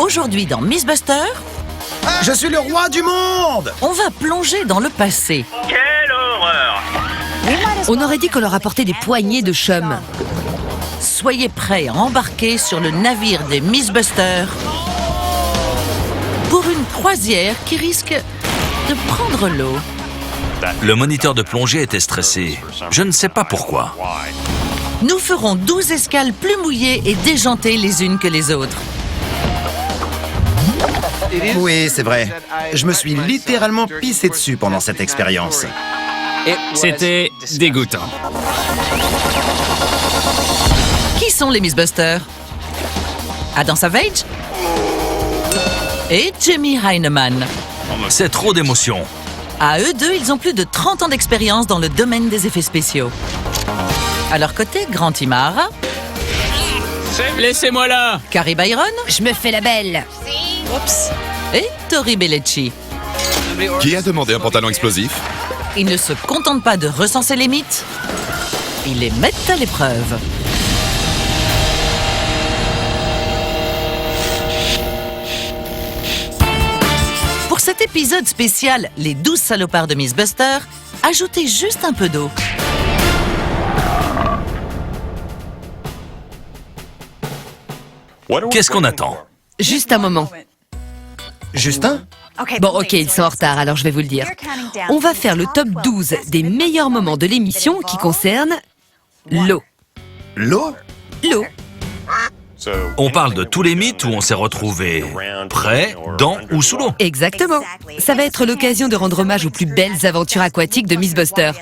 Aujourd'hui dans Mythbusters, Je suis le roi du monde! on va plonger dans le passé. Quelle horreur! On aurait dit qu'on leur apportait des poignées de chum. Soyez prêts à embarquer sur le navire des Mythbusters pour une croisière qui risque de prendre l'eau. Le moniteur de plongée était stressé. Je ne sais pas pourquoi. Nous ferons 12 escales plus mouillées et déjantées les unes que les autres. Oui, c'est vrai. Je me suis littéralement pissé dessus pendant cette expérience. C'était dégoûtant. Qui sont les Mythbusters? Adam Savage et Jamie Heineman. C'est trop d'émotions. À eux deux, ils ont plus de 30 ans d'expérience dans le domaine des effets spéciaux. À leur côté, Grant Imahara, Laissez-moi là! Carrie Byron Je me fais la belle. et Tori Bellecci. Qui a demandé un pantalon explosif? Ils ne se contentent pas de recenser les mythes, ils les mettent à l'épreuve. Pour cet épisode spécial, les 12 salopards de Mythbusters, ajoutez juste un peu d'eau. Qu'est-ce qu'on attend? Juste un moment. Justin? Bon, ok, ils sont en retard, alors je vais vous le dire. On va faire le top 12 des meilleurs moments de l'émission qui concernent l'eau. L'eau? L'eau. On parle de tous les mythes où on s'est retrouvé près, dans ou sous l'eau. Exactement. Ça va être l'occasion de rendre hommage aux plus belles aventures aquatiques de Mythbusters.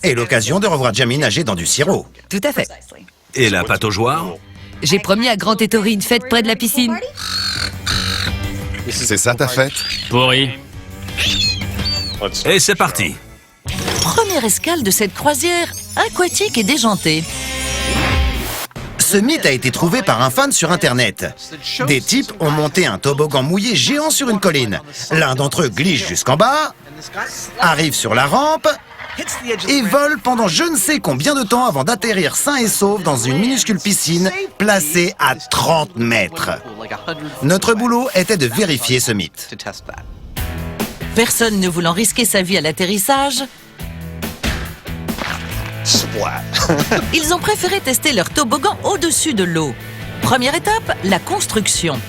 Et l'occasion de revoir Jamie nager dans du sirop. Tout à fait. Et la pataugeoire? J'ai promis à Grant et Tori une fête près de la piscine. C'est ça ta fête? Pourri. Et c'est parti. Première escale de cette croisière aquatique et déjantée. Ce mythe a été trouvé par un fan sur Internet. Des types ont monté un toboggan mouillé géant sur une colline. L'un d'entre eux glisse jusqu'en bas, arrive sur la rampe et vole pendant je ne sais combien de temps avant d'atterrir sain et sauf dans une minuscule piscine placée à 30 mètres. Notre boulot était de vérifier ce mythe. Personne ne voulant risquer sa vie à l'atterrissage, ils ont préféré tester leur toboggan au-dessus de l'eau. Première étape, la construction.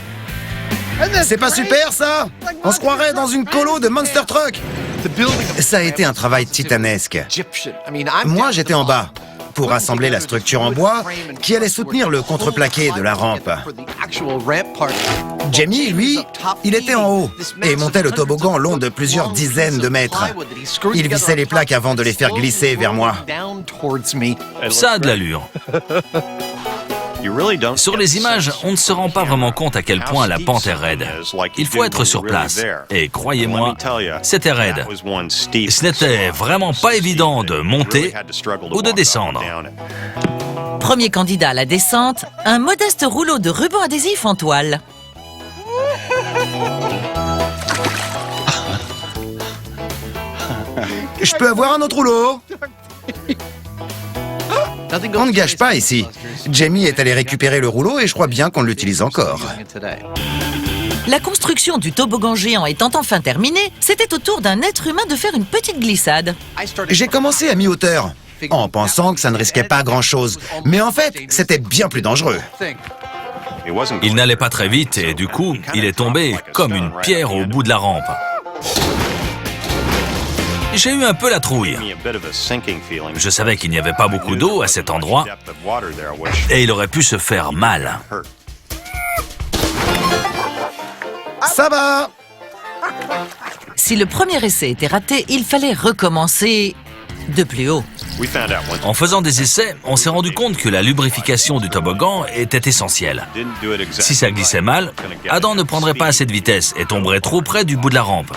C'est pas super ça? On se croirait dans une colo de Monster Truck. Ça a été un travail titanesque. Moi, j'étais en bas pour assembler la structure en bois qui allait soutenir le contreplaqué de la rampe. Jamie, lui, il était en haut et montait le toboggan long de plusieurs dizaines de mètres. Il vissait les plaques avant de les faire glisser vers moi. Ça a de l'allure. Sur les images, on ne se rend pas vraiment compte à quel point la pente est raide. Il faut être sur place. Et croyez-moi, c'était raide. Ce n'était vraiment pas évident de monter ou de descendre. Premier candidat à la descente, un modeste rouleau de ruban adhésif en toile. Je peux avoir un autre rouleau? On ne gâche pas ici. Jamie est allé récupérer le rouleau et je crois bien qu'on l'utilise encore. La construction du toboggan géant étant enfin terminée, c'était au tour d'un être humain de faire une petite glissade. J'ai commencé à mi-hauteur, en pensant que ça ne risquait pas grand-chose. Mais en fait, c'était bien plus dangereux. Il n'allait pas très vite et du coup, il est tombé comme une pierre au bout de la rampe. J'ai eu un peu la trouille. Je savais qu'il n'y avait pas beaucoup d'eau à cet endroit et il aurait pu se faire mal. Ça va! Si le premier essai était raté, il fallait recommencer de plus haut. En faisant des essais, on s'est rendu compte que la lubrification du toboggan était essentielle. Si ça glissait mal, Adam ne prendrait pas assez de vitesse et tomberait trop près du bout de la rampe.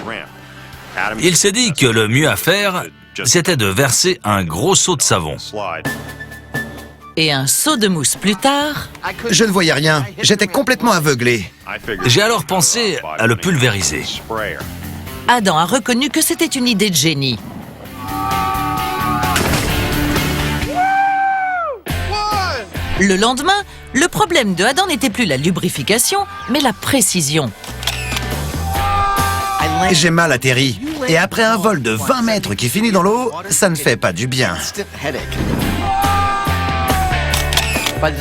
Il s'est dit que le mieux à faire, c'était de verser un gros seau de savon. Et un seau de mousse plus tard, Je ne voyais rien. J'étais complètement aveuglé. J'ai alors pensé à le pulvériser. Adam a reconnu que c'était une idée de génie. Le lendemain, Le problème de Adam n'était plus la lubrification, mais la précision. J'ai mal atterri. Et après un vol de 20 mètres qui finit dans l'eau, ça ne fait pas du bien.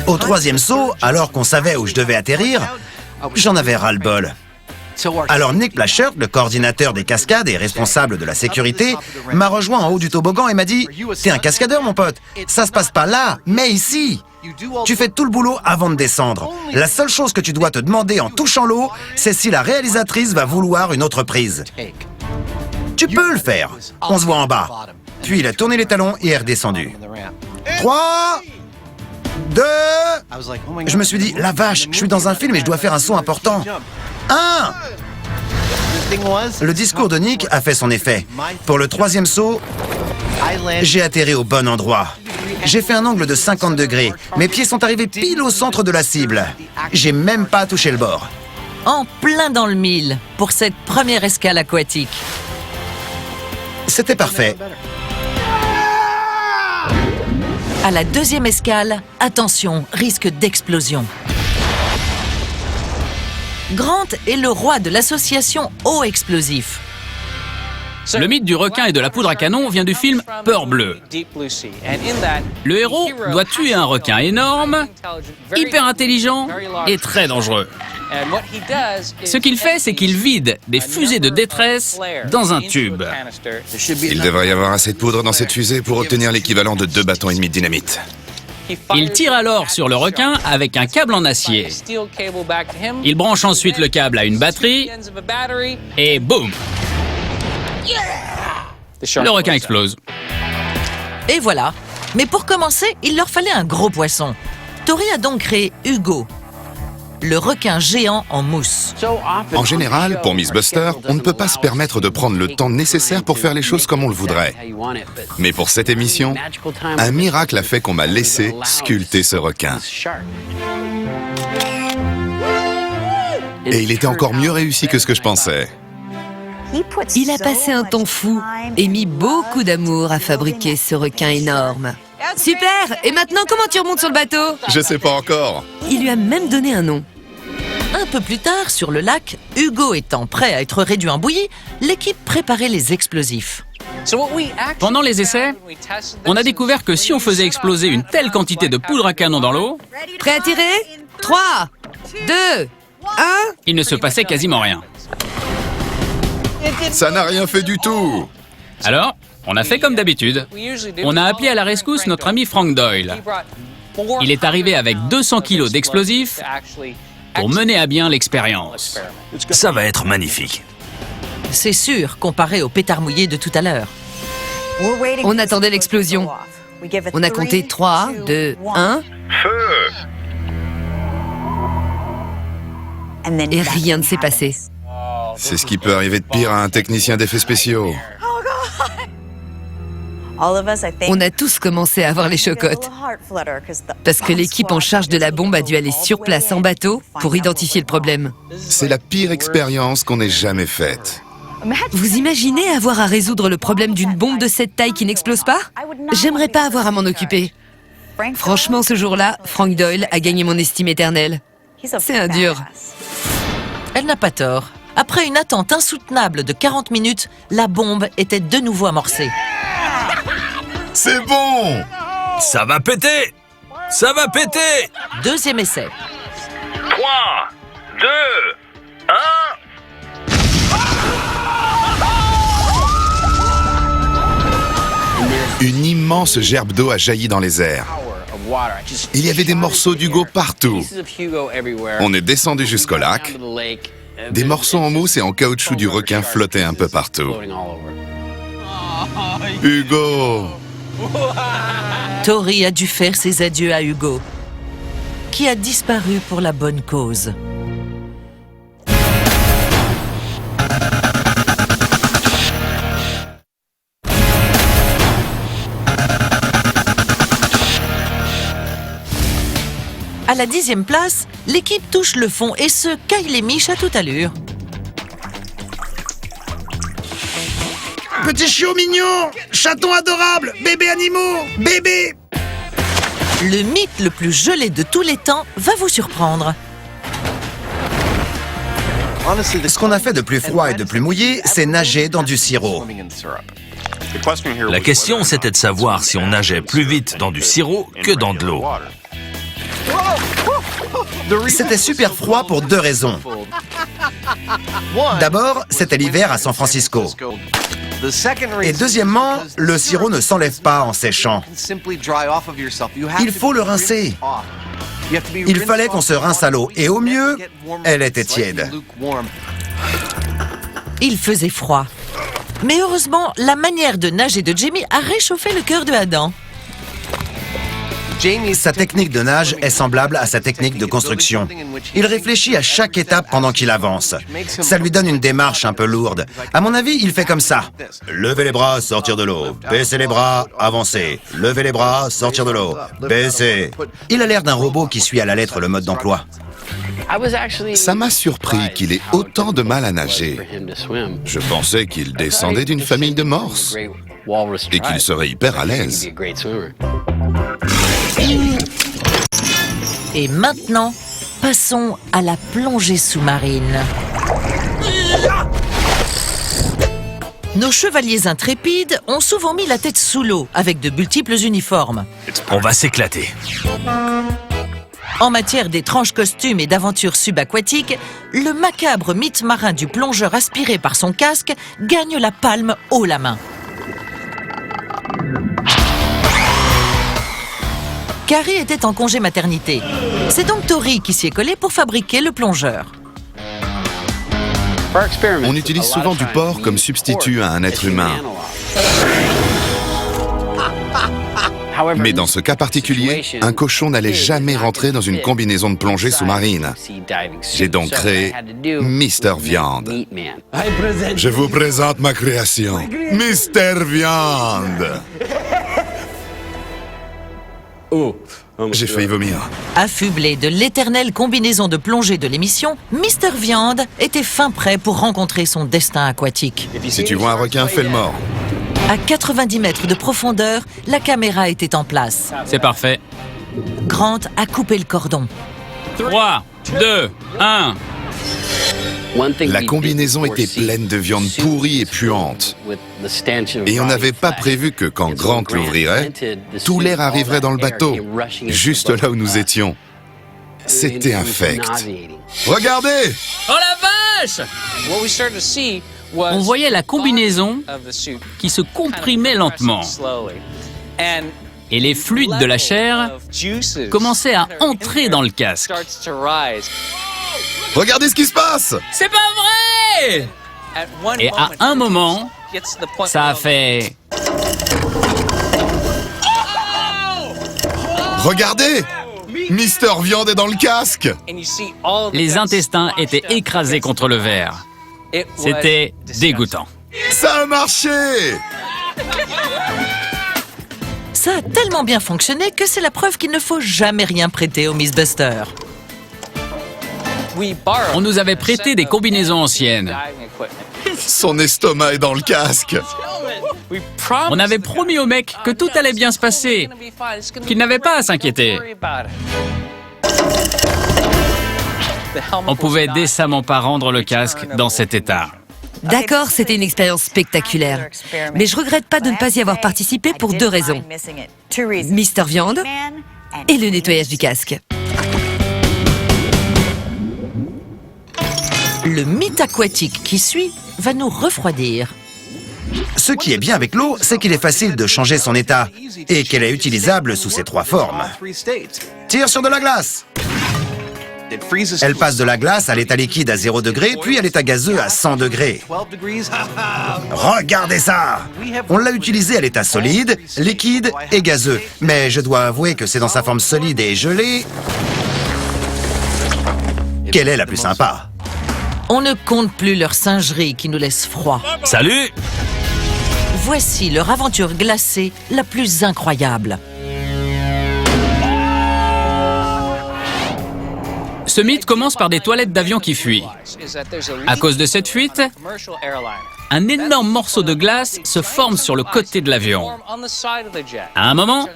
Au troisième saut, alors qu'on savait où je devais atterrir, j'en avais ras-le-bol. Alors Nick Plashert, le coordinateur des cascades et responsable de la sécurité, m'a rejoint en haut du toboggan et m'a dit « T'es un cascadeur, mon pote. Ça se passe pas là, mais ici. Tu fais tout le boulot avant de descendre. La seule chose que tu dois te demander en touchant l'eau, c'est si la réalisatrice va vouloir une autre prise. Tu peux le faire. On se voit en bas. » Puis il a tourné les talons et est redescendu. 3, 2... Je me suis dit, la vache, je suis dans un film et je dois faire un saut important. 1. Le discours de Nick a fait son effet. Pour le troisième saut, j'ai atterri au bon endroit. J'ai fait un angle de 50 degrés. Mes pieds sont arrivés pile au centre de la cible. J'ai même pas touché le bord. En plein dans le mille pour cette première escale aquatique. C'était parfait. À la deuxième escale, attention, risque d'explosion. Grant est le roi de l'association eau explosif. Le mythe du requin et de la poudre à canon vient du film Peur bleue. Le héros doit tuer un requin énorme, hyper intelligent et très dangereux. Ce qu'il fait, c'est qu'il vide des fusées de détresse dans un tube. Il devrait y avoir assez de poudre dans cette fusée pour obtenir l'équivalent de 2 bâtons et demi de dynamite. Il tire alors sur le requin avec un câble en acier. Il branche ensuite le câble à une batterie et boum! Le requin explose. Et voilà. Mais pour commencer, il leur fallait un gros poisson. Tori a donc créé Hugo, le requin géant en mousse. En général, pour Miss Buster, on ne peut pas se permettre de prendre le temps nécessaire pour faire les choses comme on le voudrait. Mais pour cette émission, un miracle a fait qu'on m'a laissé sculpter ce requin. Et il était encore mieux réussi que ce que je pensais. Il a passé un temps fou et mis beaucoup d'amour à fabriquer ce requin énorme. Super! Et maintenant, comment tu remontes sur le bateau? Je sais pas encore. Il lui a même donné un nom. Un peu plus tard, sur le lac, Hugo étant prêt à être réduit en bouillie, l'équipe préparait les explosifs. Pendant les essais, on a découvert que si on faisait exploser une telle quantité de poudre à canon dans l'eau, Prêt à tirer? 3, 2, 1... il ne se passait quasiment rien. Ça n'a rien fait du tout. Alors, on a fait comme d'habitude. On a appelé à la rescousse notre ami Frank Doyle. Il est arrivé avec 200 kilos d'explosifs pour mener à bien l'expérience. Ça va être magnifique. C'est sûr, comparé au pétard mouillé de tout à l'heure. On attendait l'explosion. On a compté 3, 2, 1... Et rien ne s'est passé. C'est ce qui peut arriver de pire à un technicien d'effets spéciaux. On a tous commencé à avoir les chocottes. Parce que l'équipe en charge de la bombe a dû aller sur place en bateau pour identifier le problème. C'est la pire expérience qu'on ait jamais faite. Vous imaginez avoir à résoudre le problème d'une bombe de cette taille qui n'explose pas? J'aimerais pas avoir à m'en occuper. Franchement, ce jour-là, Frank Doyle a gagné mon estime éternelle. C'est un dur. Elle n'a pas tort. Après une attente insoutenable de 40 minutes, la bombe était de nouveau amorcée. C'est bon! Ça va péter! Ça va péter! Deuxième essai. 3, 2, 1... Une immense gerbe d'eau a jailli dans les airs. Il y avait des morceaux d'Hugo partout. On est descendu jusqu'au lac. Des morceaux en mousse et en caoutchouc du requin flottaient un peu partout. Hugo! Tori a dû faire ses adieux à Hugo, qui a disparu pour la bonne cause. À la 10e place, l'équipe touche le fond et se caille les miches à toute allure. Petit chiot mignon, chaton adorable, bébé animaux, bébé. Le mythe le plus gelé de tous les temps va vous surprendre. Ce qu'on a fait de plus froid et de plus mouillé, c'est nager dans du sirop. La question, c'était de savoir si on nageait plus vite dans du sirop que dans de l'eau. C'était super froid pour 2 raisons. D'abord, c'était l'hiver à San Francisco. Et deuxièmement, le sirop ne s'enlève pas en séchant. Il faut le rincer. Il fallait qu'on se rince à l'eau, et au mieux, elle était tiède. Il faisait froid. Mais heureusement, la manière de nager de Jamie a réchauffé le cœur de Adam. Sa technique de nage est semblable à sa technique de construction. Il réfléchit à chaque étape pendant qu'il avance. Ça lui donne une démarche un peu lourde. À mon avis, il fait comme ça. Levez les bras, sortir de l'eau. Baissez les bras, avancer. Levez les bras, sortir de l'eau. Baissez. Il a l'air d'un robot qui suit à la lettre le mode d'emploi. Ça m'a surpris qu'il ait autant de mal à nager. Je pensais qu'il descendait d'une famille de morses et qu'il serait hyper à l'aise. Et maintenant, passons à la plongée sous-marine. Nos chevaliers intrépides ont souvent mis la tête sous l'eau avec de multiples uniformes. On va s'éclater. En matière d'étranges costumes et d'aventures subaquatiques, le macabre mythe marin du plongeur aspiré par son casque gagne la palme haut la main. Carrie était en congé maternité. C'est donc Tori qui s'y est collée pour fabriquer le plongeur. On utilise souvent du porc comme substitut à un être humain. Mais dans ce cas particulier, un cochon n'allait jamais rentrer dans une combinaison de plongée sous-marine. J'ai donc créé Mister Viande. Je vous présente ma création, Mister Viande. J'ai failli vomir. Affublé de l'éternelle combinaison de plongée de l'émission, Mister Viande était fin prêt pour rencontrer son destin aquatique. Si tu vois un requin, fais le mort. À 90 mètres de profondeur, la caméra était en place. C'est parfait. Grant a coupé le cordon. 3, 2, 1. La combinaison était pleine de viande pourrie et puante. Et on n'avait pas prévu que quand Grant l'ouvrirait, tout l'air arriverait dans le bateau, juste là où nous étions. C'était infect. Regardez! Oh la vache! On voyait la combinaison qui se comprimait lentement. Et les fluides de la chair commençaient à entrer dans le casque. Regardez ce qui se passe! C'est pas vrai! Et à un moment, ça a fait... Regardez! Mister Viande est dans le casque! Les intestins étaient écrasés contre le verre. C'était dégoûtant. Ça a marché! Ça a tellement bien fonctionné que c'est la preuve qu'il ne faut jamais rien prêter au Mythbusters. On nous avait prêté des combinaisons anciennes. Son estomac est dans le casque. On avait promis au mec que tout allait bien se passer, qu'il n'avait pas à s'inquiéter. On pouvait décemment pas rendre le casque dans cet état. D'accord, c'était une expérience spectaculaire. Mais je regrette pas de ne pas y avoir participé pour 2 raisons. Mister Viande et le nettoyage du casque. Le mythe aquatique qui suit va nous refroidir. Ce qui est bien avec l'eau, c'est qu'il est facile de changer son état et qu'elle est utilisable sous ses 3 formes. Tire sur de la glace. Elle passe de la glace à l'état liquide à 0 degré, puis à l'état gazeux à 100 degrés. Regardez ça! On l'a utilisé à l'état solide, liquide et gazeux. Mais je dois avouer que c'est dans sa forme solide et gelée qu'elle est la plus sympa. On ne compte plus leur singerie qui nous laisse froid. Salut! Voici leur aventure glacée la plus incroyable. Ce mythe commence par des toilettes d'avion qui fuient. À cause de cette fuite, un énorme morceau de glace se forme sur le côté de l'avion. À un moment,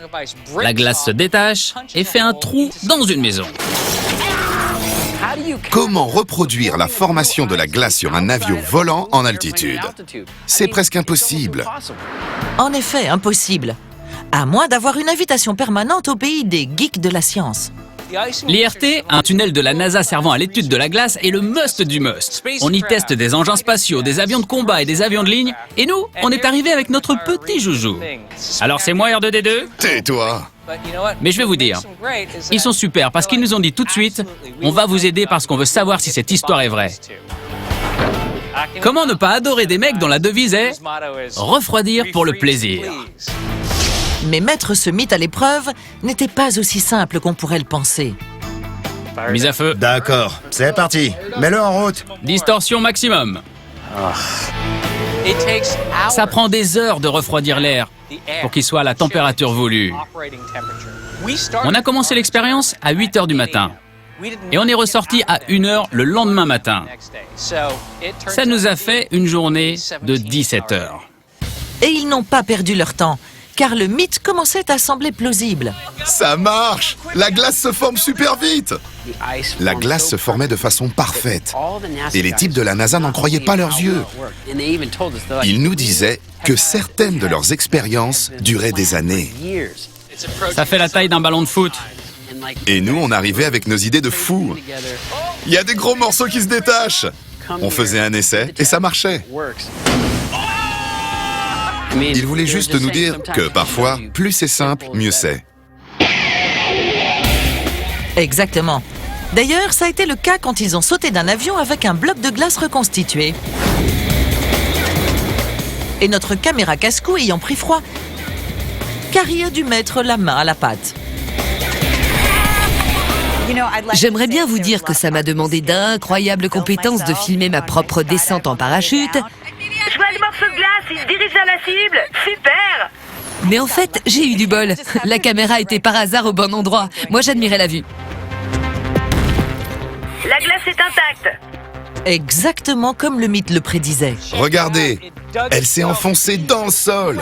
la glace se détache et fait un trou dans une maison. Comment reproduire la formation de la glace sur un avion volant en altitude? C'est presque impossible. En effet, impossible. À moins d'avoir une invitation permanente au pays des geeks de la science. L'IRT, un tunnel de la NASA servant à l'étude de la glace, est le must du must. On y teste des engins spatiaux, des avions de combat et des avions de ligne. Et nous, on est arrivé avec notre petit joujou. Alors c'est moi R2D2? Tais-toi! Mais je vais vous dire, ils sont super parce qu'ils nous ont dit tout de suite, on va vous aider parce qu'on veut savoir si cette histoire est vraie. Comment ne pas adorer des mecs dont la devise est refroidir pour le plaisir? Mais mettre ce mythe à l'épreuve n'était pas aussi simple qu'on pourrait le penser. Mise à feu. D'accord, c'est parti. Mets-le en route. Distorsion maximum. Ça prend des heures de refroidir l'air pour qu'il soit à la température voulue. On a commencé l'expérience à 8 h du matin et on est ressorti à 1 h le lendemain matin. Ça nous a fait une journée de 17 heures. Et ils n'ont pas perdu leur temps, car le mythe commençait à sembler plausible. Ça marche! La glace se forme super vite! La glace se formait de façon parfaite. Et les types de la NASA n'en croyaient pas leurs yeux. Ils nous disaient que certaines de leurs expériences duraient des années. Ça fait la taille d'un ballon de foot. Et nous, on arrivait avec nos idées de fous. Il y a des gros morceaux qui se détachent. On faisait un essai et ça marchait. Ils voulaient juste nous dire que parfois, plus c'est simple, mieux c'est. Exactement. D'ailleurs, ça a été le cas quand ils ont sauté d'un avion avec un bloc de glace reconstitué. Et notre caméra casse-cou ayant pris froid, Carrie a dû mettre la main à la pâte. J'aimerais bien vous dire que ça m'a demandé d'incroyables compétences de filmer ma propre descente en parachute. Je vois le morceau de glace, il se dirige vers la cible. Super! Mais en fait, j'ai eu du bol. La caméra était par hasard au bon endroit. Moi, j'admirais la vue. La glace est intacte. Exactement comme le mythe le prédisait. Regardez, elle s'est enfoncée dans le sol.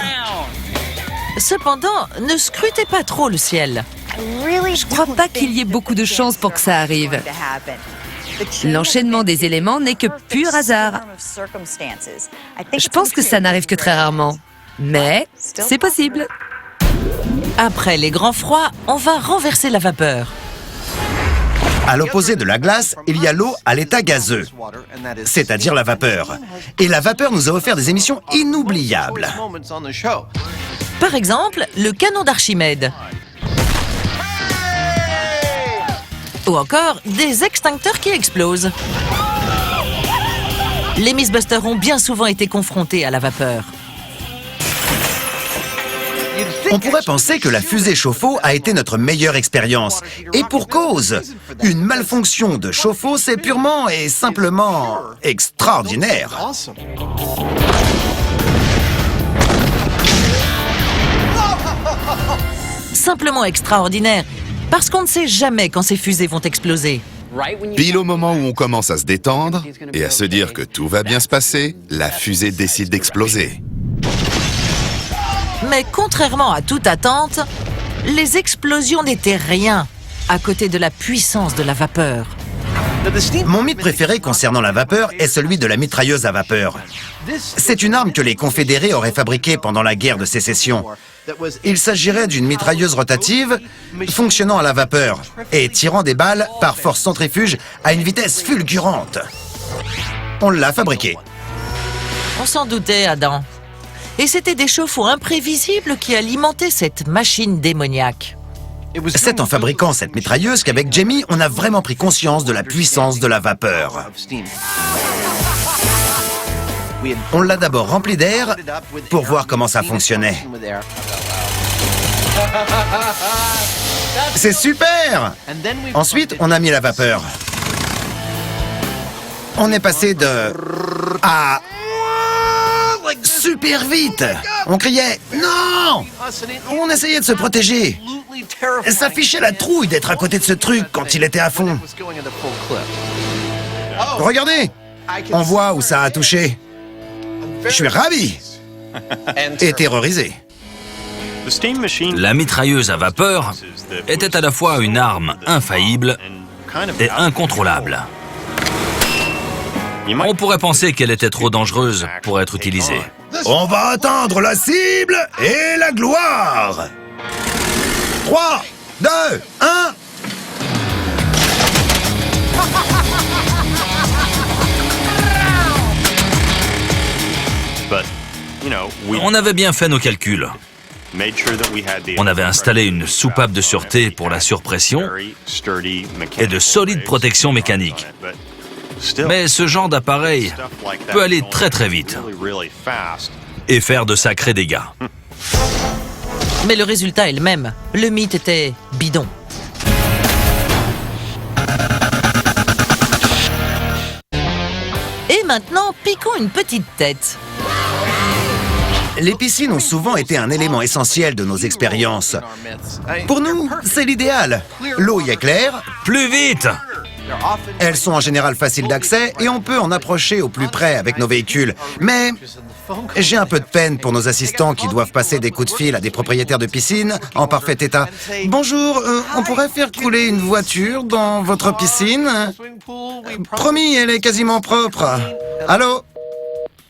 Cependant, ne scrutez pas trop le ciel. Je crois pas qu'il y ait beaucoup de chances pour que ça arrive. L'enchaînement des éléments n'est que pur hasard. Je pense que ça n'arrive que très rarement. Mais c'est possible. Après les grands froids, on va renverser la vapeur. À l'opposé de la glace, il y a l'eau à l'état gazeux, c'est-à-dire la vapeur. Et la vapeur nous a offert des émissions inoubliables. Par exemple, le canon d'Archimède. Ou encore, des extincteurs qui explosent. Les Mythbusters ont bien souvent été confrontés à la vapeur. On pourrait penser que la fusée chauffe-eau a été notre meilleure expérience. Et pour cause, une malfonction de chauffe-eau, c'est purement et simplement extraordinaire. Simplement extraordinaire, parce qu'on ne sait jamais quand ces fusées vont exploser. Pile au moment où on commence à se détendre et à se dire que tout va bien se passer, la fusée décide d'exploser. Mais contrairement à toute attente, les explosions n'étaient rien à côté de la puissance de la vapeur. Mon mythe préféré concernant la vapeur est celui de la mitrailleuse à vapeur. C'est une arme que les Confédérés auraient fabriquée pendant la guerre de sécession. Il s'agirait d'une mitrailleuse rotative fonctionnant à la vapeur et tirant des balles par force centrifuge à une vitesse fulgurante. On l'a fabriquée. On s'en doutait, Adam. Et c'était des chauffe-eau imprévisibles qui alimentaient cette machine démoniaque. C'est en fabriquant cette mitrailleuse qu'avec Jamie, on a vraiment pris conscience de la puissance de la vapeur. On l'a d'abord remplie d'air pour voir comment ça fonctionnait. C'est super! Ensuite, on a mis la vapeur. On est passé de... à... super vite! On criait « Non !» On essayait de se protéger. Ça fichait la trouille d'être à côté de ce truc quand il était à fond. Regardez! On voit où ça a touché. Je suis ravi et terrorisé. La mitrailleuse à vapeur était à la fois une arme infaillible et incontrôlable. On pourrait penser qu'elle était trop dangereuse pour être utilisée. On va atteindre la cible et la gloire. 3, 2, 1... On avait bien fait nos calculs. On avait installé une soupape de sûreté pour la surpression et de solides protections mécaniques. Mais ce genre d'appareil peut aller très très vite et faire de sacrés dégâts. Mais le résultat est le même. Le mythe était bidon. Et maintenant, piquons une petite tête. Les piscines ont souvent été un élément essentiel de nos expériences. Pour nous, c'est l'idéal. L'eau y est claire, Plus vite! elles sont en général faciles d'accès et on peut en approcher au plus près avec nos véhicules. Mais j'ai un peu de peine pour nos assistants qui doivent passer des coups de fil à des propriétaires de piscines en parfait état. Bonjour, on pourrait faire couler une voiture dans votre piscine? Promis, elle est quasiment propre. Allô?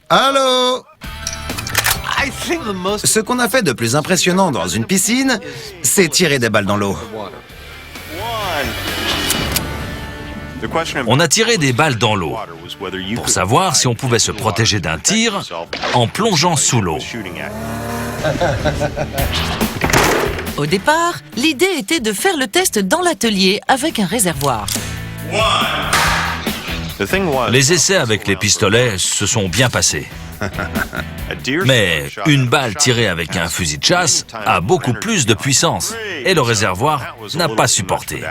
Allô? Ce qu'on a fait de plus impressionnant dans une piscine, c'est tirer des balles dans l'eau. On a tiré des balles dans l'eau pour savoir si on pouvait se protéger d'un tir en plongeant sous l'eau. Au départ, l'idée était de faire le test dans l'atelier avec un réservoir. Les essais avec les pistolets se sont bien passés. Mais une balle tirée avec un fusil de chasse a beaucoup plus de puissance et le réservoir n'a pas supporté.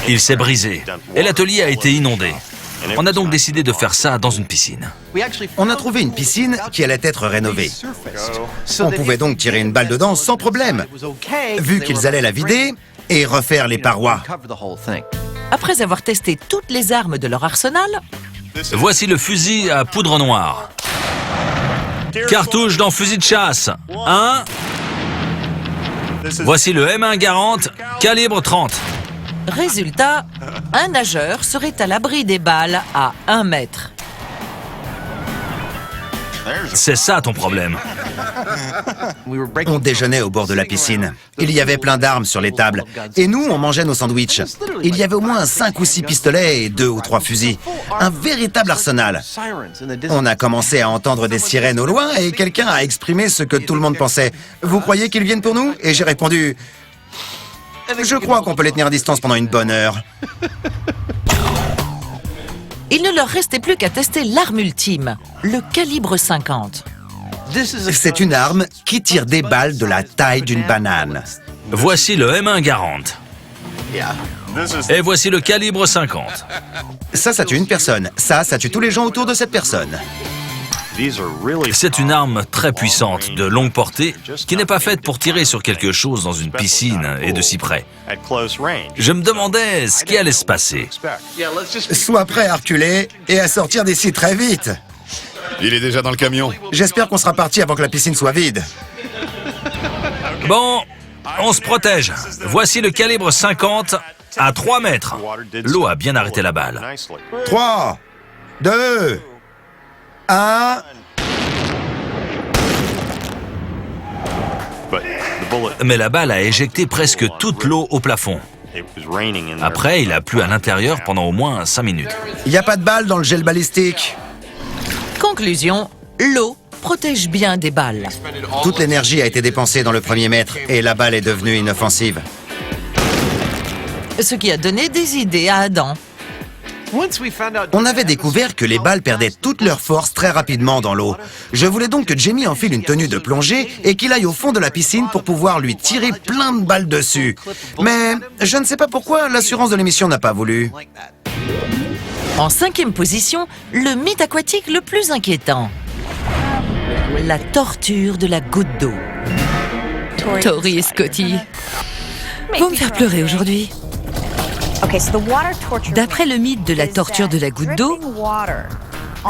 Il s'est brisé et l'atelier a été inondé. On a donc décidé de faire ça dans une piscine. On a trouvé une piscine qui allait être rénovée. On pouvait donc tirer une balle dedans sans problème, vu qu'ils allaient la vider et refaire les parois. Après avoir testé toutes les armes de leur arsenal, Voici le fusil à poudre noire. Cartouche dans fusil de chasse. 1. Voici le M1 Garand, calibre 30. résultat, un nageur serait à l'abri des balles à 1 mètre. C'est ça ton problème. On déjeunait au bord de la piscine. Il y avait plein d'armes sur les tables. Et nous, on mangeait nos sandwichs. Il y avait au moins 5 ou 6 pistolets et 2 ou 3 fusils. Un véritable arsenal. On a commencé à entendre des sirènes au loin et quelqu'un a exprimé ce que tout le monde pensait. Vous croyez qu'ils viennent pour nous? Et j'ai répondu... Je crois qu'on peut les tenir à distance pendant une bonne heure. Il ne leur restait plus qu'à tester l'arme ultime, le calibre 50. C'est une arme qui tire des balles de la taille d'une banane. Voici le M1 Garand. Et voici le calibre 50. Ça tue une personne. Ça tue tous les gens autour de cette personne. C'est une arme très puissante, de longue portée, qui n'est pas faite pour tirer sur quelque chose dans une piscine et de si près. Je me demandais ce qui allait se passer. Sois prêt à reculer et à sortir d'ici très vite. Il est déjà dans le camion. J'espère qu'on sera parti avant que la piscine soit vide. Bon, on se protège. Voici le calibre 50 à 3 mètres. L'eau a bien arrêté la balle. 3, 2, 1... Mais la balle a éjecté presque toute l'eau au plafond. Après, il a plu à l'intérieur pendant au moins 5 minutes. Il n'y a pas de balle dans le gel balistique. Conclusion, l'eau protège bien des balles. Toute l'énergie a été dépensée dans le premier mètre et la balle est devenue inoffensive. Ce qui a donné des idées à Adam. On avait découvert que les balles perdaient toute leur force très rapidement dans l'eau. Je voulais donc que Jamie enfile une tenue de plongée et qu'il aille au fond de la piscine pour pouvoir lui tirer plein de balles dessus. Mais je ne sais pas pourquoi l'assurance de l'émission n'a pas voulu. En 5e position, le mythe aquatique le plus inquiétant. La torture de la goutte d'eau. Tori et Scotty vont me faire pleurer aujourd'hui. D'après le mythe de la torture de la goutte d'eau,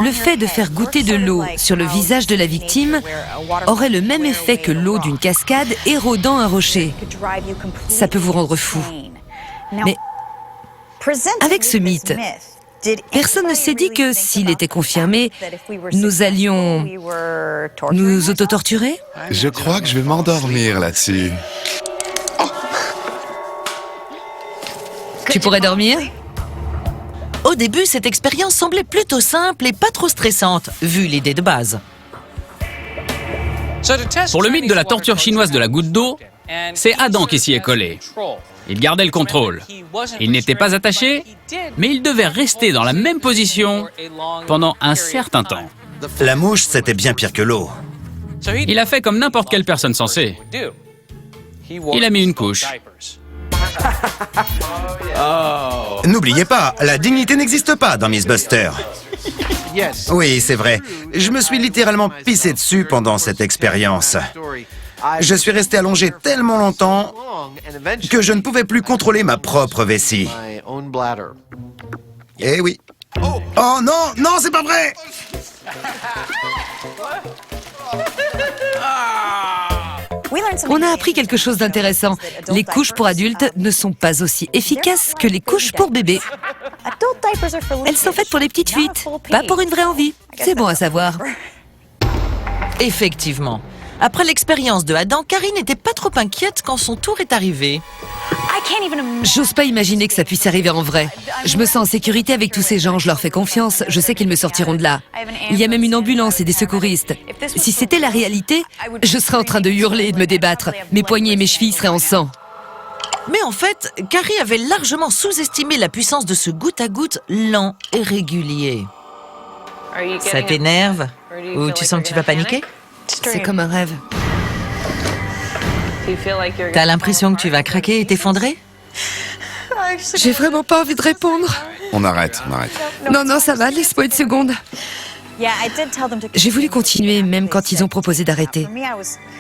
le fait de faire goûter de l'eau sur le visage de la victime aurait le même effet que l'eau d'une cascade érodant un rocher. Ça peut vous rendre fou. Mais avec ce mythe, personne ne s'est dit que s'il était confirmé, nous allions nous autotorturer? Je crois que je vais m'endormir là-dessus. Tu pourrais dormir? Au début, cette expérience semblait plutôt simple et pas trop stressante, vu l'idée de base. Pour le mythe de la torture chinoise de la goutte d'eau, c'est Adam qui s'y est collé. Il gardait le contrôle. Il n'était pas attaché, mais il devait rester dans la même position pendant un certain temps. La mouche, c'était bien pire que l'eau. Il a fait comme n'importe quelle personne censée. Il a mis une couche. N'oubliez pas, la dignité n'existe pas dans Miss Buster. Oui, c'est vrai. Je me suis littéralement pissé dessus pendant cette expérience. Je suis resté allongé tellement longtemps que je ne pouvais plus contrôler ma propre vessie. Eh oui. Oh non, non, c'est pas vrai! On a appris quelque chose d'intéressant. Les couches pour adultes ne sont pas aussi efficaces que les couches pour bébés. Elles sont faites pour les petites fuites, pas pour une vraie envie. C'est bon à savoir. Effectivement. Après l'expérience de Adam, Carrie n'était pas trop inquiète quand son tour est arrivé. J'ose pas imaginer que ça puisse arriver en vrai. Je me sens en sécurité avec tous ces gens, je leur fais confiance, je sais qu'ils me sortiront de là. Il y a même une ambulance et des secouristes. Si c'était la réalité, je serais en train de hurler et de me débattre. Mes poignets et mes chevilles seraient en sang. Mais en fait, Carrie avait largement sous-estimé la puissance de ce goutte à goutte lent et régulier. Ça t'énerve? Ou tu sens que tu vas paniquer? C'est comme un rêve. T'as l'impression que tu vas craquer et t'effondrer? J'ai vraiment pas envie de répondre. On arrête, on arrête. Non, ça va, laisse-moi une seconde. J'ai voulu continuer, même quand ils ont proposé d'arrêter.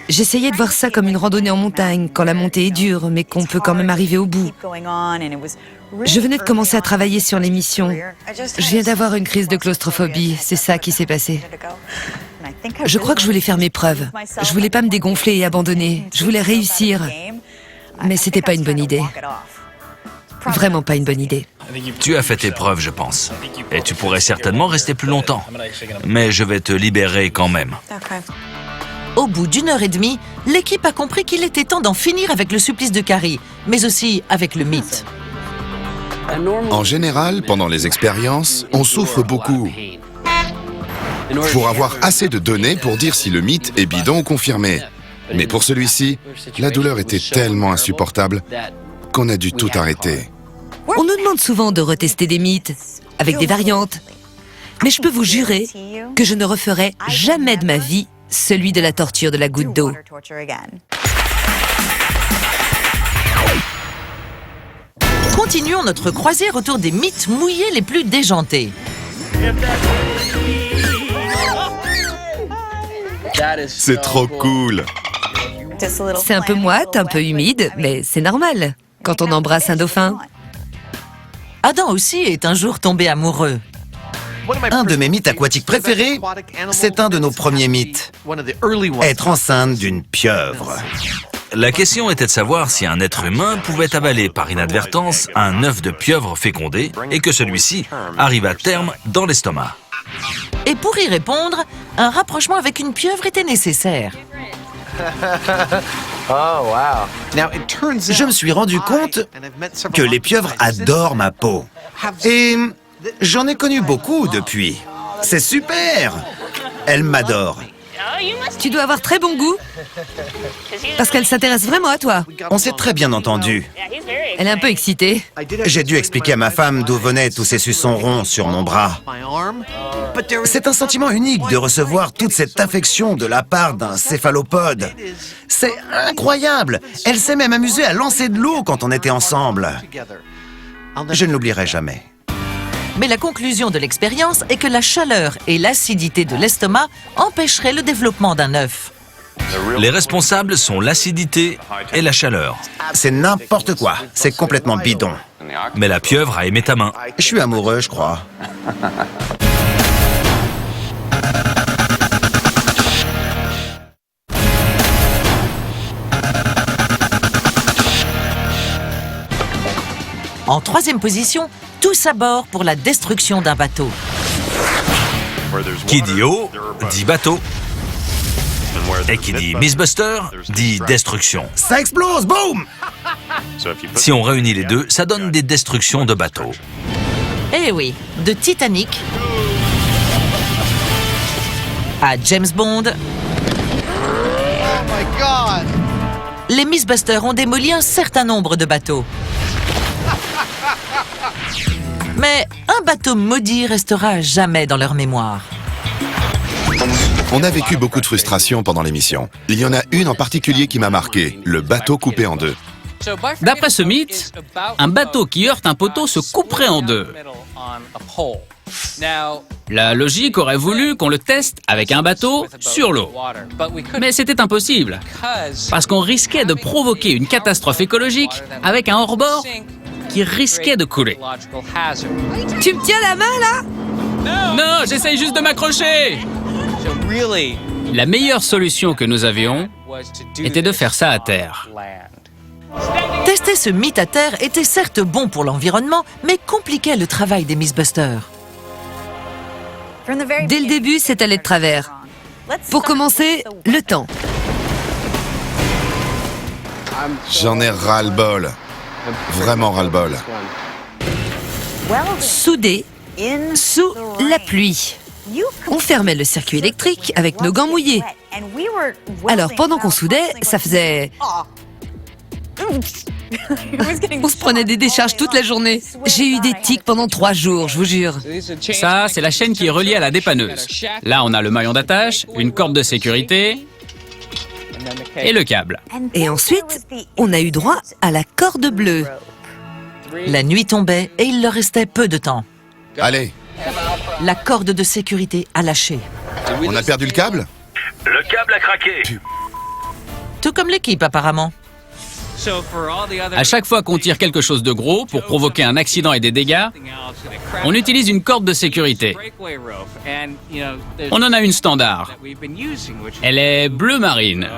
J'essayais de voir ça comme une randonnée en montagne, quand la montée est dure, mais qu'on peut quand même arriver au bout. Je venais de commencer à travailler sur l'émission. Je viens d'avoir une crise de claustrophobie, c'est ça qui s'est passé. Je crois que je voulais faire mes preuves. Je voulais pas me dégonfler et abandonner. Je voulais réussir. Mais c'était pas une bonne idée. Vraiment pas une bonne idée. Tu as fait tes preuves, je pense. Et tu pourrais certainement rester plus longtemps. Mais je vais te libérer quand même. Au bout d'1h30, l'équipe a compris qu'il était temps d'en finir avec le supplice de Carrie, mais aussi avec le mythe. En général, pendant les expériences, on souffre beaucoup. Pour avoir assez de données pour dire si le mythe est bidon ou confirmé. Mais pour celui-ci, la douleur était tellement insupportable qu'on a dû tout arrêter. On nous demande souvent de retester des mythes, avec des variantes. Mais je peux vous jurer que je ne referai jamais de ma vie celui de la torture de la goutte d'eau. Continuons notre croisière autour des mythes mouillés les plus déjantés. C'est trop cool. C'est un peu moite, un peu humide, mais c'est normal quand on embrasse un dauphin. Adam aussi est un jour tombé amoureux. Un de mes mythes aquatiques préférés, c'est un de nos premiers mythes. Être enceinte d'une pieuvre. La question était de savoir si un être humain pouvait avaler par inadvertance un œuf de pieuvre fécondé et que celui-ci arrive à terme dans l'estomac. Et pour y répondre, un rapprochement avec une pieuvre était nécessaire. Je me suis rendu compte que les pieuvres adorent ma peau. Et j'en ai connu beaucoup depuis. C'est super! Elles m'adorent. Tu dois avoir très bon goût, parce qu'elle s'intéresse vraiment à toi. On s'est très bien entendu. Elle est un peu excitée. J'ai dû expliquer à ma femme d'où venaient tous ces suçons ronds sur mon bras. C'est un sentiment unique de recevoir toute cette affection de la part d'un céphalopode. C'est incroyable! Elle s'est même amusée à lancer de l'eau quand on était ensemble. Je ne l'oublierai jamais. Mais la conclusion de l'expérience est que la chaleur et l'acidité de l'estomac empêcheraient le développement d'un œuf. Les responsables sont l'acidité et la chaleur. C'est n'importe quoi. C'est complètement bidon. Mais la pieuvre a aimé ta main. Je suis amoureux, je crois. En troisième position, tous à bord pour la destruction d'un bateau. Qui dit eau, dit bateau. Et qui dit Mythbuster, dit destruction. Ça explose, boum! Si on réunit les deux, ça donne des destructions de bateaux. Eh oui, de Titanic à James Bond. Les Mythbusters ont démoli un certain nombre de bateaux. Mais un bateau maudit restera à jamais dans leur mémoire. On a vécu beaucoup de frustration pendant l'émission. Il y en a une en particulier qui m'a marqué, le bateau coupé en deux. D'après ce mythe, un bateau qui heurte un poteau se couperait en deux. La logique aurait voulu qu'on le teste avec un bateau sur l'eau. Mais c'était impossible, parce qu'on risquait de provoquer une catastrophe écologique avec un hors-bord qui risquait de couler. Tu me tiens la main, là? Non, j'essaye juste de m'accrocher. La meilleure solution que nous avions était de faire ça à terre. Tester ce mythe à terre était certes bon pour l'environnement, mais compliquait le travail des Mythbusters. Dès le début, c'est allé de travers. Pour commencer, le temps. J'en ai ras-le-bol. Vraiment ras-le-bol. Soudé, sous la pluie. On fermait le circuit électrique avec nos gants mouillés. Alors, pendant qu'on soudait, ça faisait... On se prenait des décharges toute la journée. J'ai eu des tics pendant 3 jours, je vous jure. Ça, c'est la chaîne qui est reliée à la dépanneuse. Là, on a le maillon d'attache, une corde de sécurité et le câble. Et ensuite, on a eu droit à la corde bleue. La nuit tombait et il leur restait peu de temps. Allez, La corde de sécurité a lâché. on a perdu le câble? Le câble a craqué. Tout comme l'équipe apparemment. À chaque fois qu'on tire quelque chose de gros pour provoquer un accident et des dégâts, on utilise une corde de sécurité. On en a une standard. Elle est bleu marine.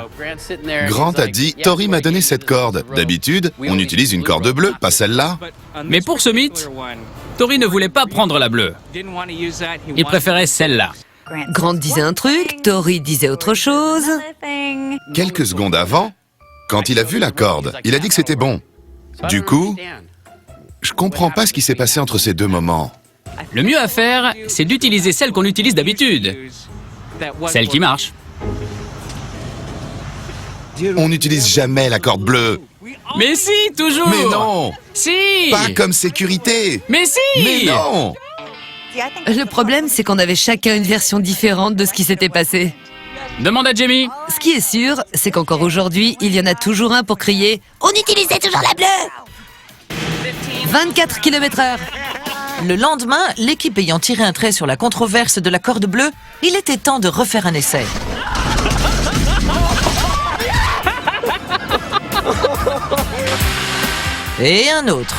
Grant a dit, Tori m'a donné cette corde. D'habitude, on utilise une corde bleue, pas celle-là. Mais pour ce mythe, Tori ne voulait pas prendre la bleue. Il préférait celle-là. Grant disait un truc, Tori disait autre chose. Quelques secondes avant, quand il a vu la corde, il a dit que c'était bon. Du coup, je comprends pas ce qui s'est passé entre ces deux moments. Le mieux à faire, c'est d'utiliser celle qu'on utilise d'habitude. Celle qui marche. On n'utilise jamais la corde bleue. Mais si, toujours. Mais non, Si. pas comme sécurité. Mais si. Mais non. Le problème, c'est qu'on avait chacun une version différente de ce qui s'était passé. Demande à Jamie. Ce qui est sûr, c'est qu'encore aujourd'hui, il y en a toujours un pour crier « On utilisait toujours la bleue !» 24 km/h. Le lendemain, l'équipe ayant tiré un trait sur la controverse de la corde bleue, il était temps de refaire un essai. Et un autre.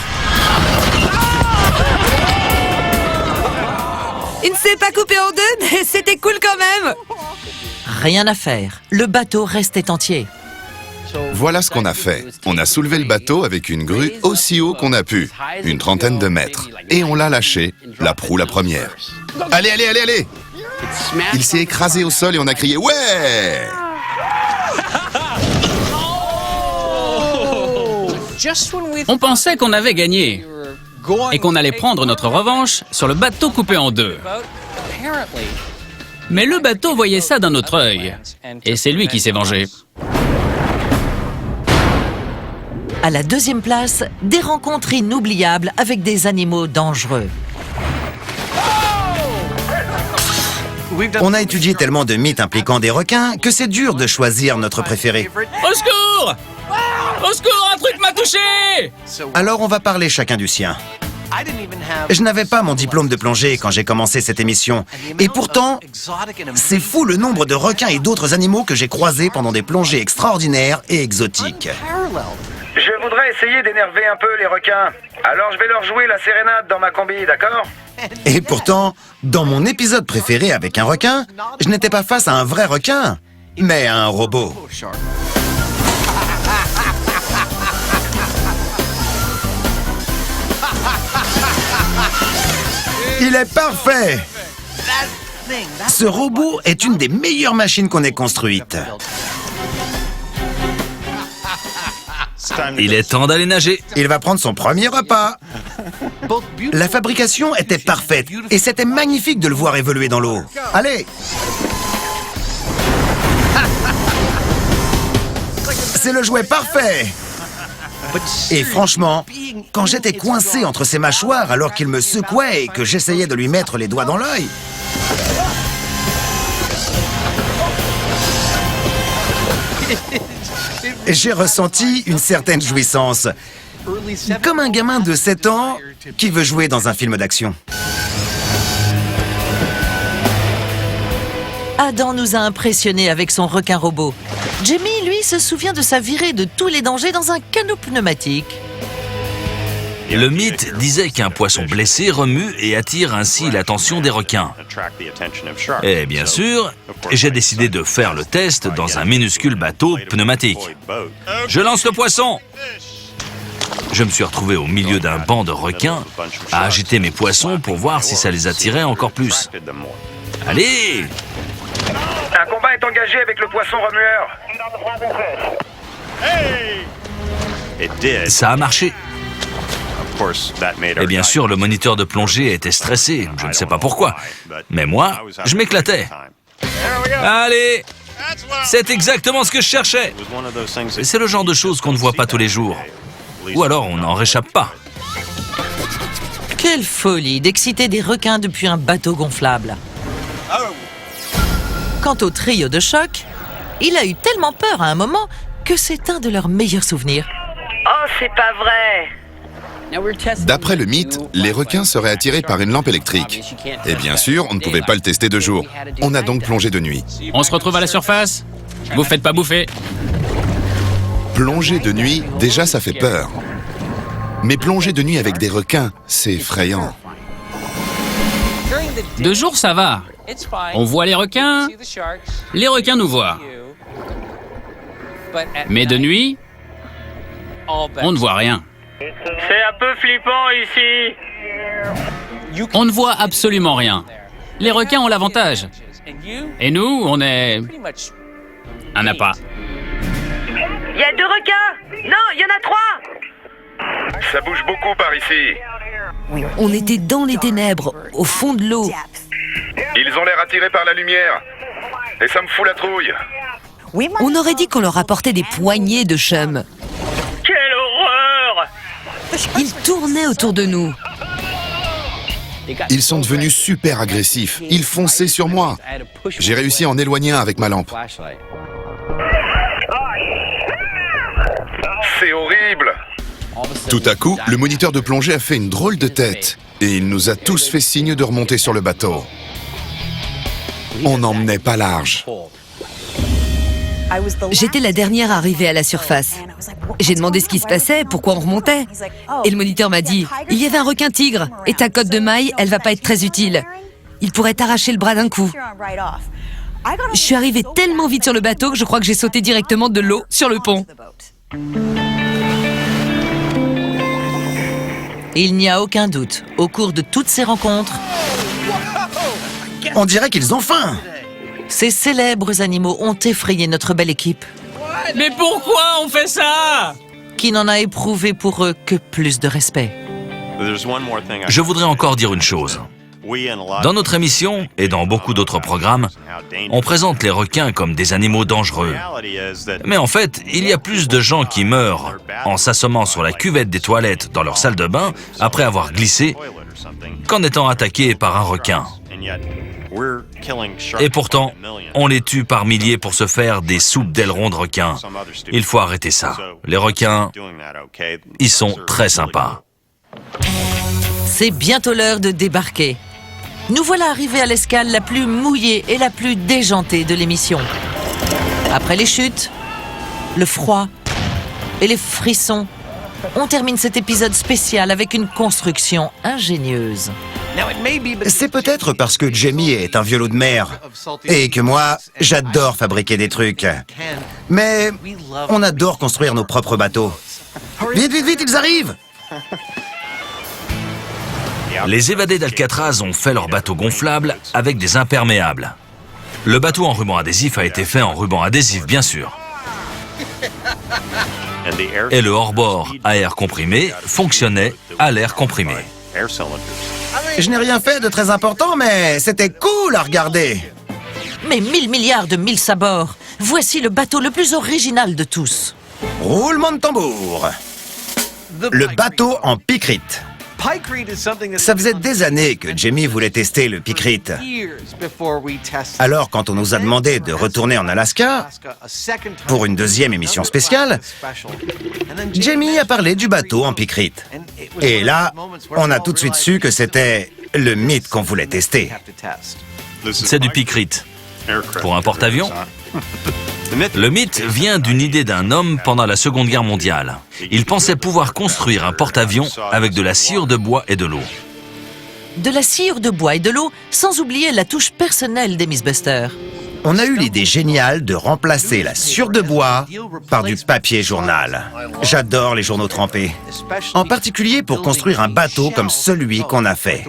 Il ne s'est pas coupé en deux, mais c'était cool quand même. Rien à faire. Le bateau restait entier. Voilà ce qu'on a fait. On a soulevé le bateau avec une grue aussi haut qu'on a pu, une trentaine de mètres. Et on l'a lâché, la proue la première. Allez, allez, allez, allez! Il s'est écrasé au sol et on a crié « Ouais !» On pensait qu'on avait gagné et qu'on allait prendre notre revanche sur le bateau coupé en deux. Mais le bateau voyait ça d'un autre œil. Et c'est lui qui s'est vengé. À la deuxième place, des rencontres inoubliables avec des animaux dangereux. On a étudié tellement de mythes impliquant des requins que c'est dur de choisir notre préféré. Au secours! Au secours, un truc m'a touché! Alors on va parler chacun du sien. Je n'avais pas mon diplôme de plongée quand j'ai commencé cette émission. Et pourtant, c'est fou le nombre de requins et d'autres animaux que j'ai croisés pendant des plongées extraordinaires et exotiques. Je voudrais voudrais essayer d'énerver un peu les requins. Alors je vais leur jouer la sérénade dans ma combi, d'accord? Et pourtant, dans mon épisode préféré avec un requin, je n'étais pas face à un vrai requin, mais à un robot. Il est parfait! Ce robot est une des meilleures machines qu'on ait construites. Il est temps d'aller nager. Il va prendre son premier repas. La fabrication était parfaite et c'était magnifique de le voir évoluer dans l'eau. Allez! C'est le jouet parfait! Et franchement, quand j'étais coincé entre ses mâchoires alors qu'il me secouait et que j'essayais de lui mettre les doigts dans l'œil, j'ai ressenti une certaine jouissance. Comme un gamin de 7 ans qui veut jouer dans un film d'action. Adam nous a impressionnés avec son requin robot. Jamie, lui, se souvient de sa virée de tous les dangers dans un canot pneumatique. Le mythe disait qu'un poisson blessé remue et attire ainsi l'attention des requins. Et bien sûr, j'ai décidé de faire le test dans un minuscule bateau pneumatique. Je lance le poisson! Je me suis retrouvé au milieu d'un banc de requins à agiter mes poissons pour voir si ça les attirait encore plus. Allez! Un combat est engagé avec le poisson remueur. Ça a marché. Et bien sûr, le moniteur de plongée était stressé, je ne sais pas pourquoi. Mais moi, je m'éclatais. Allez! C'est exactement ce que je cherchais. C'est le genre de choses qu'on ne voit pas tous les jours. Ou alors on n'en réchappe pas. Quelle folie d'exciter des requins depuis un bateau gonflable. Quant au trio de choc, il a eu tellement peur à un moment que c'est un de leurs meilleurs souvenirs. Oh, c'est pas vrai. D'après le mythe, les requins seraient attirés par une lampe électrique. Et bien sûr, on ne pouvait pas le tester de jour. On a donc plongé de nuit. On se retrouve à la surface. Vous faites pas bouffer. Plonger de nuit, déjà ça fait peur. Mais plonger de nuit avec des requins, c'est effrayant. De jour, ça va. On voit les requins nous voient. Mais de nuit, on ne voit rien. C'est un peu flippant ici. On ne voit absolument rien. Les requins ont l'avantage. Et nous, on est un appât. Il y a 2 requins. Non, il y en a 3. Ça bouge beaucoup par ici. On était dans les ténèbres, au fond de l'eau. Ils ont l'air attirés par la lumière. Et ça me fout la trouille. On aurait dit qu'on leur apportait des poignées de chum. Quelle horreur. Ils tournaient autour de nous. Ils sont devenus super agressifs. Ils fonçaient sur moi. J'ai réussi à en éloigner un avec ma lampe. C'est horrible. Tout à coup, le moniteur de plongée a fait une drôle de tête. Et il nous a tous fait signe de remonter sur le bateau. On n'emmenait pas large. J'étais la dernière arrivée à la surface. J'ai demandé ce qui se passait, pourquoi on remontait. Et le moniteur m'a dit, il y avait un requin tigre, et ta cotte de maille, elle va pas être très utile. Il pourrait t'arracher le bras d'un coup. Je suis arrivée tellement vite sur le bateau que je crois que j'ai sauté directement de l'eau sur le pont. Il n'y a aucun doute, au cours de toutes ces rencontres, On dirait qu'ils ont faim. ces célèbres animaux ont effrayé notre belle équipe, Mais pourquoi on fait ça? qui n'en a éprouvé pour eux que plus de respect. Je voudrais encore dire une chose. Dans notre émission et dans beaucoup d'autres programmes, on présente les requins comme des animaux dangereux. Mais en fait, il y a plus de gens qui meurent en s'assommant sur la cuvette des toilettes dans leur salle de bain après avoir glissé qu'en étant attaqués par un requin. Et pourtant, on les tue par milliers pour se faire des soupes d'ailerons de requins. Il faut arrêter ça. Les requins, ils sont très sympas. C'est bientôt l'heure de débarquer. Nous voilà arrivés à l'escale la plus mouillée et la plus déjantée de l'émission. Après les chutes, le froid et les frissons, On termine cet épisode spécial avec une construction ingénieuse. C'est peut-être parce que Jamie est un violot de mer et que moi, j'adore fabriquer des trucs. Mais on adore construire nos propres bateaux. Vite, vite, vite, ils arrivent! Les évadés d'Alcatraz ont fait leur bateau gonflable avec des imperméables. Le bateau en ruban adhésif a été fait en ruban adhésif, bien sûr. Et le hors-bord à air comprimé fonctionnait à l'air comprimé. Je n'ai rien fait de très important, mais c'était cool à regarder. Mais 1000 milliards de milles à bord. Voici le bateau le plus original de tous. Roulement de tambour. Le bateau en picrite. Ça faisait des années que Jamie voulait tester le picrite. Alors, quand on nous a demandé de retourner en Alaska pour une deuxième émission spéciale, Jamie a parlé du bateau en picrite. Et là, on a tout de suite su que c'était le mythe qu'on voulait tester. C'est du picrite. Pour un porte-avions? Le mythe vient d'une idée d'un homme pendant la Seconde Guerre mondiale. Il pensait pouvoir construire un porte-avions avec de la sciure de bois et de l'eau. De la sciure de bois et de l'eau, sans oublier la touche personnelle des Mythbusters. On a eu l'idée géniale de remplacer la sciure de bois par du papier journal. J'adore les journaux trempés. En particulier pour construire un bateau comme celui qu'on a fait.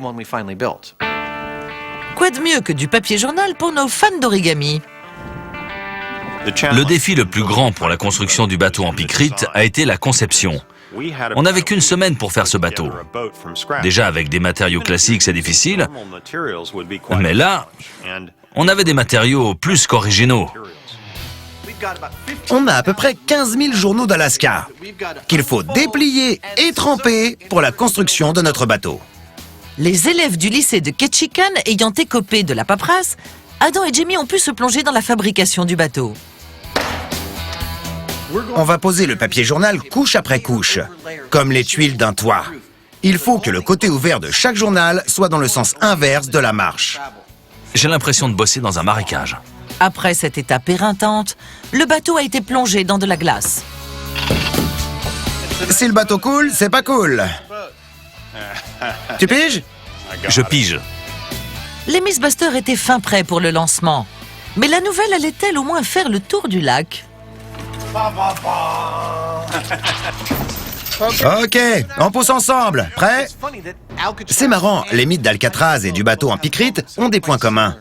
Quoi de mieux que du papier journal pour nos fans d'origami? Le défi le plus grand pour la construction du bateau en picrite a été la conception. On n'avait qu'une semaine pour faire ce bateau. Déjà, avec des matériaux classiques, c'est difficile. Mais là, on avait des matériaux plus qu'originaux. On a à peu près 15 000 journaux d'Alaska qu'il faut déplier et tremper pour la construction de notre bateau. Les élèves du lycée de Ketchikan ayant écopé de la paperasse, Adam et Jamie ont pu se plonger dans la fabrication du bateau. On va poser le papier journal couche après couche, comme les tuiles d'un toit. Il faut que le côté ouvert de chaque journal soit dans le sens inverse de la marche. J'ai l'impression de bosser dans un marécage. Après cette étape éreintante, le bateau a été plongé dans de la glace. Si le bateau coule, c'est pas cool. Tu piges? Je pige. Les Mythbusters étaient fin prêts pour le lancement. Mais la nouvelle allait-elle au moins faire le tour du lac? Ok, on pousse ensemble. Prêt? C'est marrant, les mythes d'Alcatraz et du bateau en picrite ont des points communs.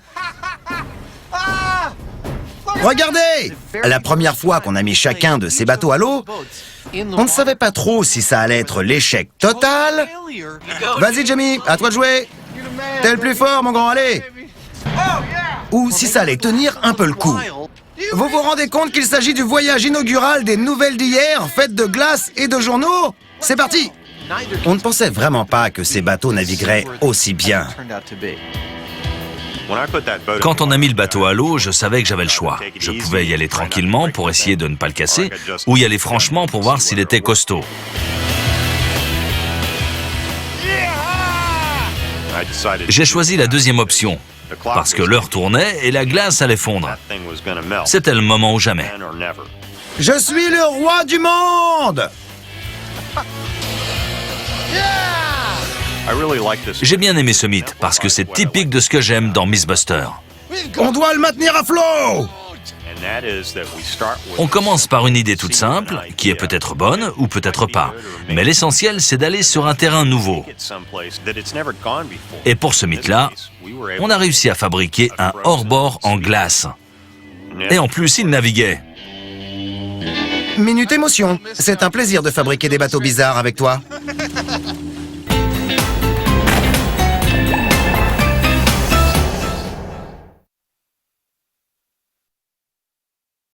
Regardez! La première fois qu'on a mis chacun de ces bateaux à l'eau, on ne savait pas trop si ça allait être l'échec total. Vas-y, Jamie, à toi de jouer. T'es le plus fort, mon grand, allez. Ou si ça allait tenir un peu le coup. Vous vous rendez compte qu'il s'agit du voyage inaugural des nouvelles d'hier, faites de glace et de journaux? C'est parti! On ne pensait vraiment pas que ces bateaux navigueraient aussi bien. Quand on a mis le bateau à l'eau, je savais que j'avais le choix. Je pouvais y aller tranquillement pour essayer de ne pas le casser, ou y aller franchement pour voir s'il était costaud. J'ai choisi la deuxième option, parce que l'heure tournait et la glace allait fondre. C'était le moment ou jamais. Je suis le roi du monde! J'ai bien aimé ce mythe, parce que c'est typique de ce que j'aime dans Mythbusters. On doit le maintenir à flot! On commence par une idée toute simple, qui est peut-être bonne ou peut-être pas. Mais l'essentiel, c'est d'aller sur un terrain nouveau. Et pour ce mythe-là, on a réussi à fabriquer un hors-bord en glace. Et en plus, il naviguait. Minute émotion. C'est un plaisir de fabriquer des bateaux bizarres avec toi.